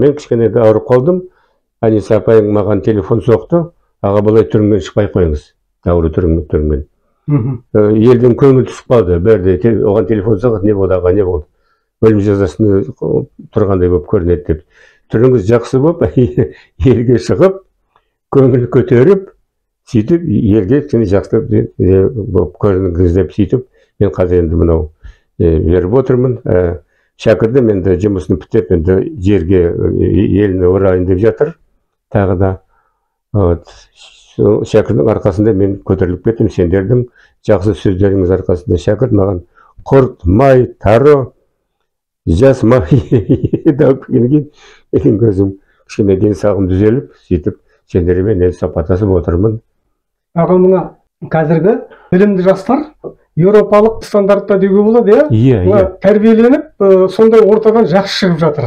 Мен кішкене ауырып қалдым. Аниса апайың маған телефон соқты. Аға былай түріңмен шықпай қойыңыз. Ауру түріңмен. Елден көңіл түсіп қалды. Бәрде оған телефон соғып, не болды аға, не болды? Өлім жазасында тұрғандай болып көрінеді деп. Түріңіз жақсы болып, елге шығып, көңіл көтеріп, сөйтіп елге жақсы болып көрінгіз деп сөйтіп, мен қазір енді мынау беріп отырмын. Шәкірдім енді жұмысын бітеп, енді жерге еліне орайын деп жатыр. Тағы да шәкірдің арқасында мен көтеріліп кеттім. Сендердің жақсы сөздеріңіз арқасында шәкірт маған құрт, май, тары, жас май дауып келген көзім кішкене денсаулығым түзеліп, сөйтіп сендермен сұхбаттасып отырмын. Аға, мына қазіргі білімді жастар еуропалық стандартта деуге болады, иә? Тәрбиеленіп, сондай ортадан жақсы шығып жатыр.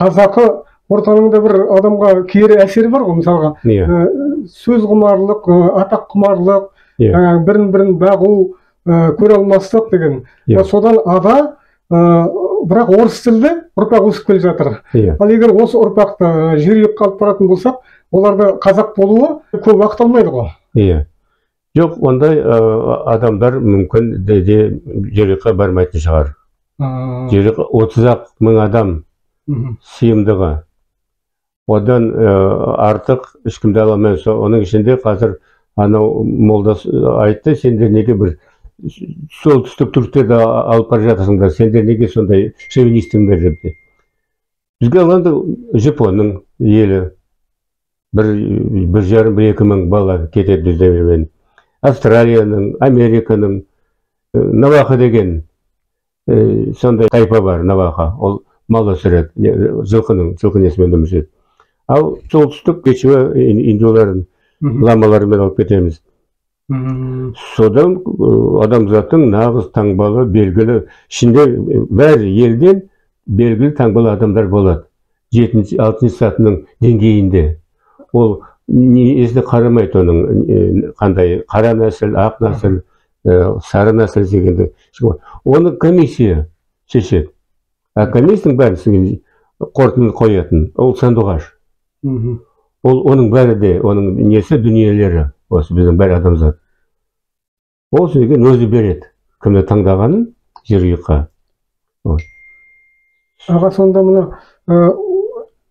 Қазақы ортаның да бір адамға кері әсері бар ғой, мысалға. Сөз құмарлық, атақ құмарлық, бірін-бірін бағу, көре алмастық деген. Содан ада, бірақ орыс тілді ұрпақ өсіп келе жатыр. Ал егер осы ұрпақты жүйрік қалып баратын болсақ, оларды қазақ болуы көп уақыт алмайды ғой. Жоқ, ондай адамдар мүмкін де жүйрікке бармайтын шығар. Жүйрік 30 мың адам сыйымдығы. Одан артық ешкімді ала алмайды. Оның ішінде қазір анау молда айтты, сендер неге бір солтүстік түріктерді алып бара жатырсыңдар, сендер неге сондай шовинистіңдер деп. Бізге алғанда Жапонның елі 1,5-2 мың бала кетеді бізден. Австралияның, Американың, Наваха деген сондай тайпа бар, Наваха. Ол мал өсіреді, жылқы несімен өмір сүреді. Ал солтүстік кешуі индуларын, ламаларымен алып кетеміз. Содан адамзаттың нағыз таңбалы, белгілі, ішінде бәр елден белгілі таңбалы адамдар болады. 7-6 сатының деңгейінде. Ол есіне қарамайды оның қандай қара нәсіл, ақ нәсіл, сары нәсіл дегенді. Оны комиссия шешеді. А комиссияның бәрі қорытындыны қоятын. Ол сандуғаш. Ол оның бәрі де, оның несі дүниелері, осы біздің бәрі адамзат. Ол сөйген өзі береді. Кімді таңдағанын жергілікті. Аға, сонда мұна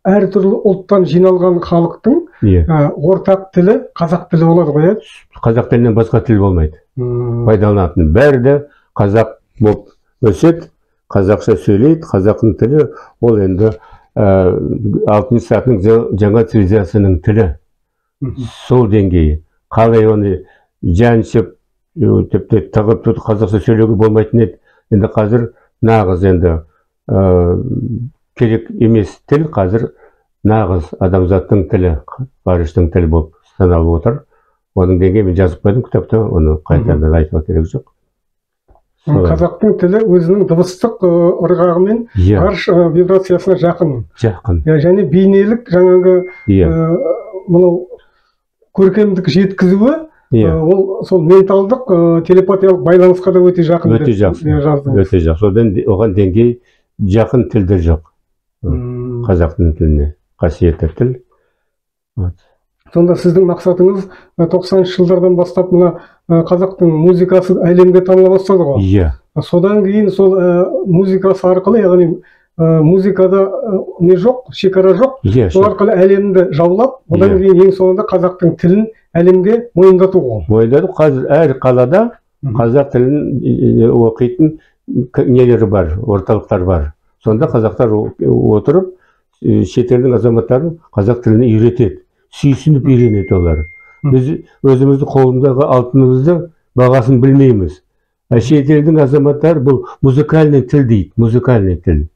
әртүрлі ұлттан жиналған халықтың ортақ тілі қазақ тілі болады ғой? Қазақ тілінен басқа тіл болмайды. Пайдаланатын. Бәрі де қазақ болып өседі, қазақша сөйлейді. Қазақтың тілі ол енді 6 сатының жаңа цивилизацияның тілі. Сол деңгейі. Қалай оны жаншып, тағып қазақша сөйлеуге болмайтын еді. Енді қазір нағыз енді керек емес тіл, қазір нағыз адамзаттың тілі, ғарыштың тілі болып саналып отыр. Оның деңгейін мен жазып қойдым кітапта, оны қайтадан айтуға керек жоқ. Қазақтың тілі өзінің дыбыстық ырғағымен ғарыш вибрациясына жақын. Және бейнелік жаңағы мынау көркемдік жеткізуі, ол сол менталдық телепатиялық байланысқа да өте жақын. Өте жақсы. Содан оған деңгей жақын тілдер жоқ. Қазақтың тіліне қасиетті тіл. Сонда сіздің мақсатыңыз 90-шы жылдардан бастап мына қазақтың музыкасы әлемге таныла бастады ғой? Содан кейін сол музыкасы арқылы, яғни музыкада не жоқ, шекара жоқ, сол арқылы әлемді жаулап, одан кейін ең соңында қазақтың тілін әлемге мойындату ғой? Мойындату. Қазір әр қалада қазақ тілін оқитын нелері бар, орталықтар бар. Сонда қазақтар отырып, шетелдің азаматтарын қазақ тіліне үйретеді. Сүйсініп үйренеді олар. Біз өзіміздің қолымдағы алтынымызды бағасын білмейміз. Шетелдің азаматтар бұл музыкальный тіл дейді, музыкальный тіл.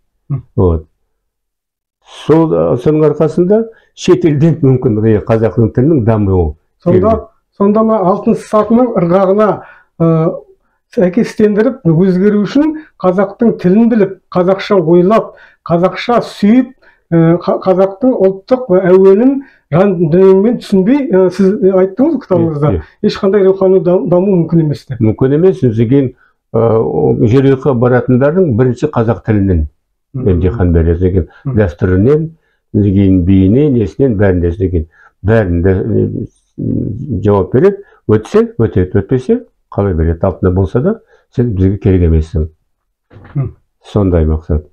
Соның арқасында шетелден мүмкін қазақтың тілінің дамуы. Сонда ма алтын сатының ырғағына сәйкестендіріп өзгеру үшін қазақтың тілін біліп, қазақша ойлап, қазақша сүйіп, қазақтың ұлттық әуенін жан дүниемен түсінбей, сіз айттыңыз кітабыңызда, ешқандай рухани даму мүмкін емес деп. Мүмкін емес. Деген жерлеуге баратындардың бірінші қазақ тілінен емтихан береді деген дәстүрінен кейін биіне несінен бәрінде деген бәрінде жауап береді. Өтсе өтеді, өтпесе қалай береді. Алтында болса да сен бізге керек емессің. Сондай мақсат.